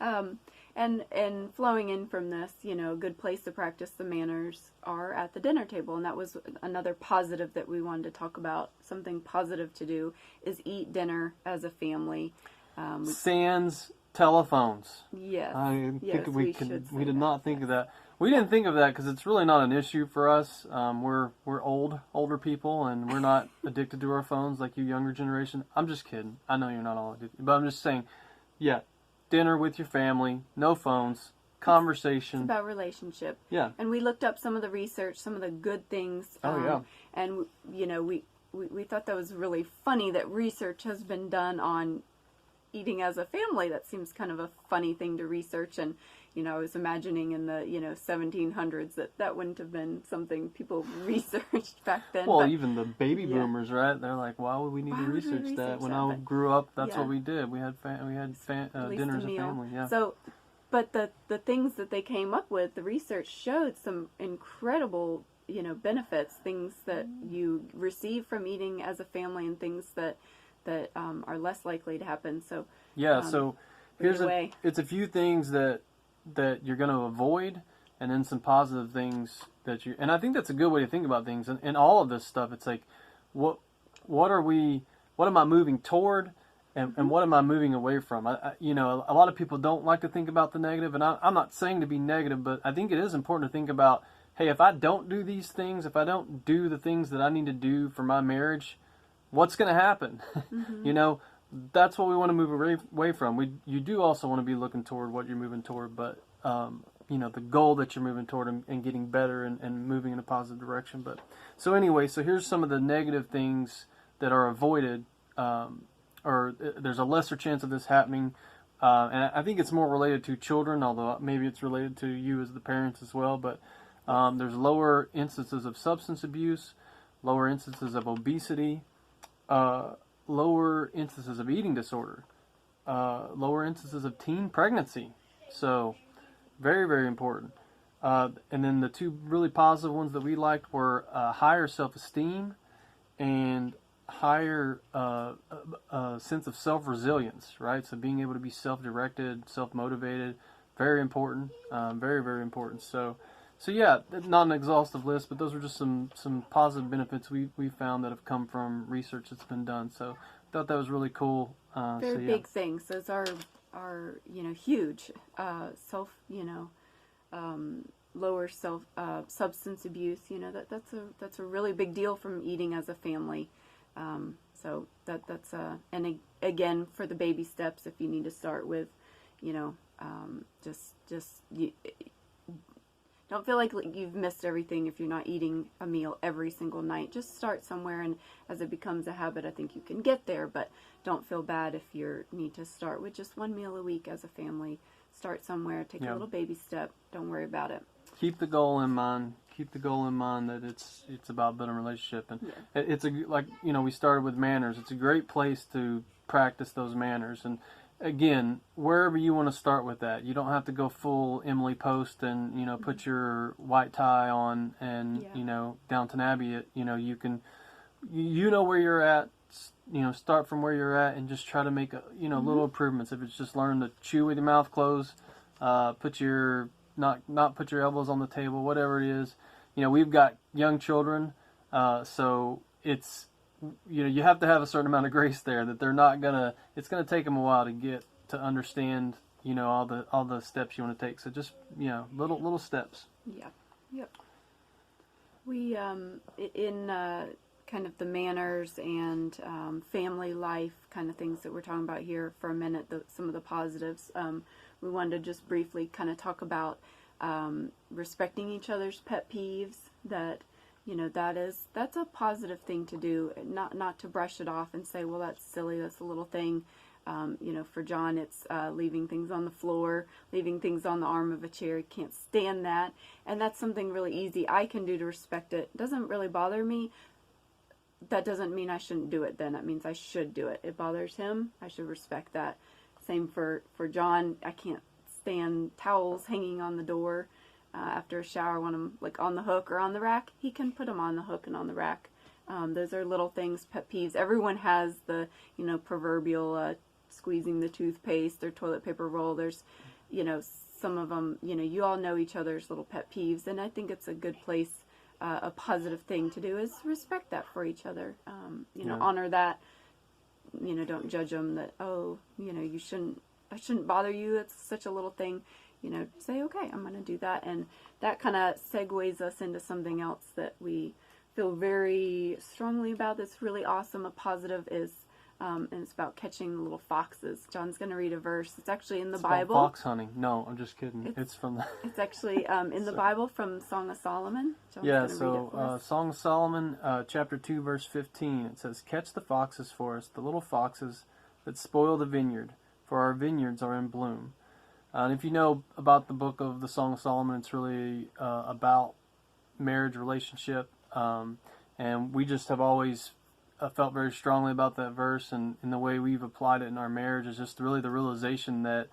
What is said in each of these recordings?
Um, and flowing in from this, a good place to practice the manners are at the dinner table, and that was another positive that we wanted to talk about. Something positive to do is eat dinner as a family. Sans telephones. Yes, I think yes, we we could. should We say did that. not think Yes, of that. We didn't think of that because it's really not an issue for us. We're older people, and we're not addicted to our phones like you younger generation. I'm just kidding. I know you're not all addicted, but I'm just saying. Yeah, dinner with your family, no phones, it's conversation. about relationship. Yeah. And we looked up some of the research, some of the good things. Oh yeah. And we thought that was really funny that research has been done on eating as a family. That seems kind of a funny thing to research. And I was imagining in the 1700s that wouldn't have been something people researched back then. Well, But even the baby yeah, boomers, right? They're like, why would we need why to would we research that? research When that? I But grew up, that's yeah, what we did. We had at least dinner a as a meal. family. Yeah. So, but the things that they came up with, the research showed some incredible benefits, things that you receive from eating as a family, and things that are less likely to happen. So Yeah. um, So lead away. it's a few things that you're going to avoid, and then some positive things that you. And I think that's a good way to think about things. And all of this stuff, it's like, what are we? What am I moving toward? And what am I moving away from? A lot of people don't like to think about the negative, and I'm not saying to be negative, but I think it is important to think about, hey, if I don't do these things, if I don't do the things that I need to do for my marriage, what's going to happen? Mm-hmm. you know, that's what we want to move away from. You do also want to be looking toward what you're moving toward, but the goal that you're moving toward, and getting better, and moving in a positive direction. But so anyway, so here's some of the negative things that are avoided. Or there's a lesser chance of this happening. And I think it's more related to children, although maybe it's related to you as the parents as well. But there's lower instances of substance abuse, lower instances of obesity, lower instances of eating disorder, lower instances of teen pregnancy. So very, very important. And then the two really positive ones that we liked were higher self-esteem and higher sense of self-resilience, right? So being able to be self-directed, self-motivated, very important, very, very important. So yeah, not an exhaustive list, but those are just some positive benefits we found that have come from research that's been done. So I thought that was really cool. Very So yeah, big things. Those are huge. Self lower self substance abuse. That's a really big deal from eating as a family. So that's again, for the baby steps, if you need to start with, just you, don't feel like you've missed everything if you're not eating a meal every single night. Just start somewhere, and as it becomes a habit, I think you can get there. But don't feel bad if you need to start with just one meal a week as a family. Start somewhere, take a little baby step. Don't worry about it. Keep the goal in mind. Keep the goal in mind that it's about building a relationship, and it's we started with manners. It's a great place to practice those manners, and again, wherever you want to start with that, you don't have to go full Emily Post and put your white tie on and Downton Abbey it. You can where you're at. Start from where you're at and just try to make little improvements. If it's just learn to chew with your mouth closed, put your not put your elbows on the table, whatever it is. We've got young children, so it's you have to have a certain amount of grace there that they're not gonna. It's gonna take them a while to get to understand all the steps you want to take. So just little steps. Yeah. Yep. We in kind of the manners and family life kind of things that we're talking about here for a minute. Some of the positives. We wanted to just briefly kind of talk about respecting each other's pet peeves. That that's a positive thing to do. Not to brush it off and say, well, that's silly. That's a little thing. For John, it's leaving things on the floor, leaving things on the arm of a chair. He can't stand that, and that's something really easy I can do to respect it. It doesn't really bother me. That doesn't mean I shouldn't do it then. That means I should do it. It bothers him. I should respect that. Same for John. I can't stand towels hanging on the door after a shower. I want them like on the hook or on the rack. He can put them on the hook and on the rack. Those are little things, pet peeves. Everyone has the proverbial squeezing the toothpaste or toilet paper roll. There's, some of them, you all know each other's little pet peeves, and I think it's a good place, a positive thing to do is respect that for each other. Honor that. Don't judge them that, I shouldn't bother you. It's such a little thing. Say, okay, I'm going to do that. And that kind of segues us into something else that we feel very strongly about that's really awesome. A positive is, and it's about catching little foxes. John's going to read a verse. It's actually in the Bible. About fox hunting. No, I'm just kidding. It's from the... It's actually in the Bible from Song of Solomon. John's yeah, read it for us. Song of Solomon, chapter 2, verse 15. It says, "Catch the foxes for us, the little foxes that spoil the vineyard, for our vineyards are in bloom." And if you know about the book of the Song of Solomon, it's really about marriage, relationship, and we just have always felt very strongly about that verse, and the way we've applied it in our marriage is just really the realization that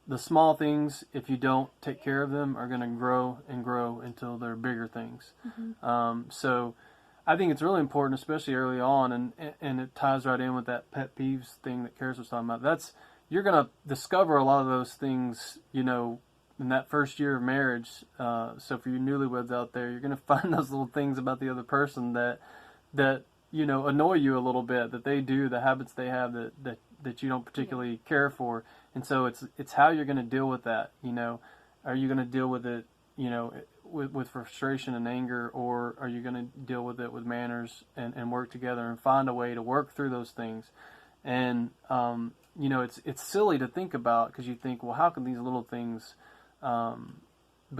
the small things, if you don't take care of them, are going to grow and grow until they're bigger things. Mm-hmm. So I think it's really important, especially early on, and it ties right in with that pet peeves thing that Karis was talking about. You're going to discover a lot of those things, in that first year of marriage. So for you newlyweds out there, you're going to find those little things about the other person that annoy you a little bit, that they do, the habits they have that you don't particularly care for. And so it's how you're going to deal with that. Are you going to deal with it, with frustration and anger, or are you going to deal with it with manners and work together and find a way to work through those things? And, it's silly to think about, because you think, well, how can these little things grow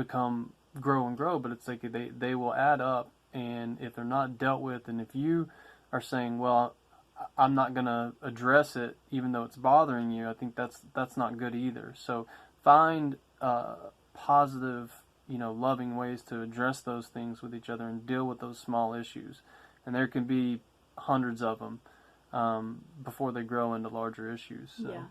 and grow? But it's like they will add up, and if they're not dealt with, and if you are saying, well, I'm not going to address it even though it's bothering you, I think that's not good either. So find positive, loving ways to address those things with each other and deal with those small issues. And there can be hundreds of them before they grow into larger issues. So. Yeah,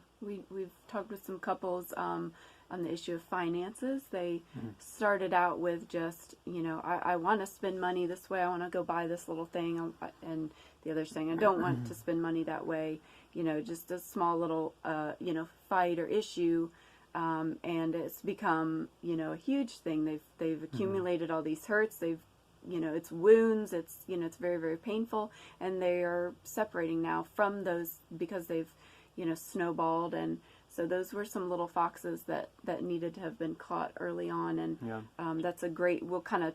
we've talked with some couples on the issue of finances. They started out with just, I want to spend money this way. I want to go buy this little thing. And the other saying, I don't want to spend money that way. Just a small little, fight or issue. And it's become, a huge thing. They've accumulated all these hurts. It's wounds. It's very, very painful. And they are separating now from those because they've, snowballed. And so those were some little foxes that needed to have been caught early on. And that's a great, we'll kind of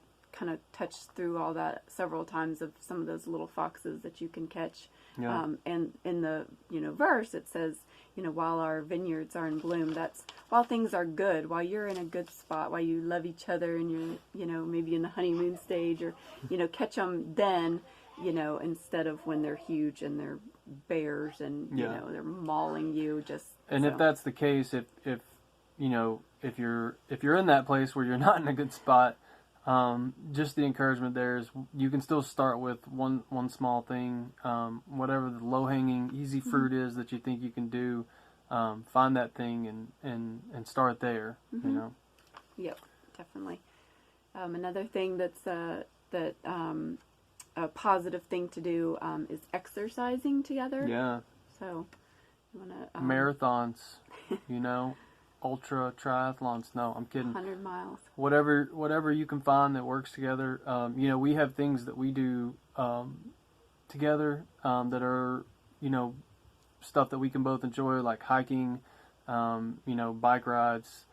touch through all that several times of some of those little foxes that you can catch. Yeah. And in the, verse, it says, while our vineyards are in bloom, that's while things are good, while you're in a good spot, while you love each other and you're, maybe in the honeymoon stage, or, catch them then, instead of when they're huge and they're bears and, they're mauling you just. And if that's the case, if you're in that place where you're not in a good spot, just the encouragement there is you can still start with one small thing, whatever the low-hanging, easy fruit is that you think you can do. Find that thing and start there. Yep, definitely. Another thing that's a positive thing to do is exercising together. Yeah. So you want to marathons, ultra triathlons. No, I'm kidding. 100 miles. Whatever you can find that works together. We have things that we do together that are, stuff that we can both enjoy, like hiking, bike rides,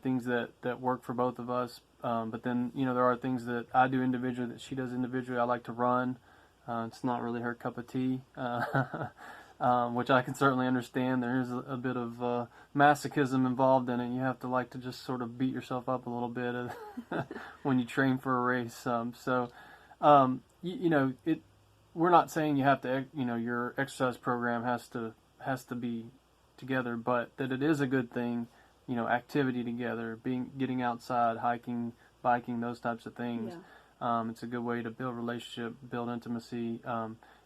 things that work for both of us. But then, there are things that I do individually that she does individually. I like to run. It's not really her cup of tea. Which I can certainly understand. There is a bit of masochism involved in it. You have to just sort of beat yourself up a little bit when you train for a race. We're not saying you have to, your exercise program has to be together, but that it is a good thing, activity together, getting outside, hiking, biking, those types of things. Yeah. It's a good way to build relationship, build intimacy.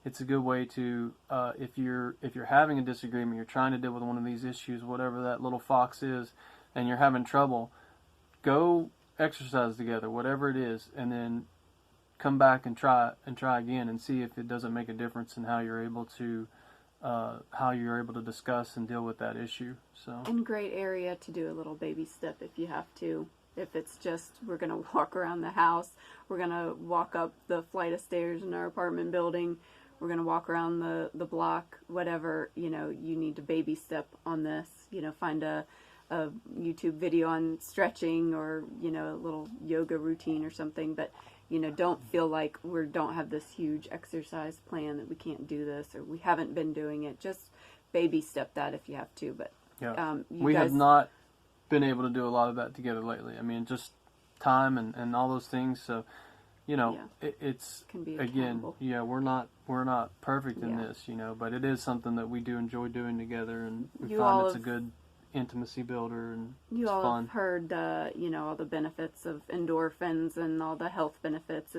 It's a good way to, if you're having a disagreement, you're trying to deal with one of these issues, whatever that little fox is, and you're having trouble, go exercise together, whatever it is, and then come back and try again and see if it doesn't make a difference in how you're able to how you're able to discuss and deal with that issue. So, And great area to do a little baby step if you have to. If it's just, we're going to walk around the house, we're going to walk up the flight of stairs in our apartment building, we're going to walk around the block, whatever, you know, you need to baby step on this, you know, find a YouTube video on stretching or, you know, a little yoga routine or something, but, you know, don't feel like we don't have this huge exercise plan that we can't do this or we haven't been doing it. Just baby step that if you have to, but yeah, you we guys, have not been able to do a lot of that together lately. I mean, just time and all those things. So, you know, it's can be again, accountable. yeah, we're not perfect in Yeah. this, you know, but it is something that we do enjoy doing together, and we You find all it's a have- good intimacy builder, and You it's all fun. have heard, you know, all the benefits of endorphins and all the health benefits.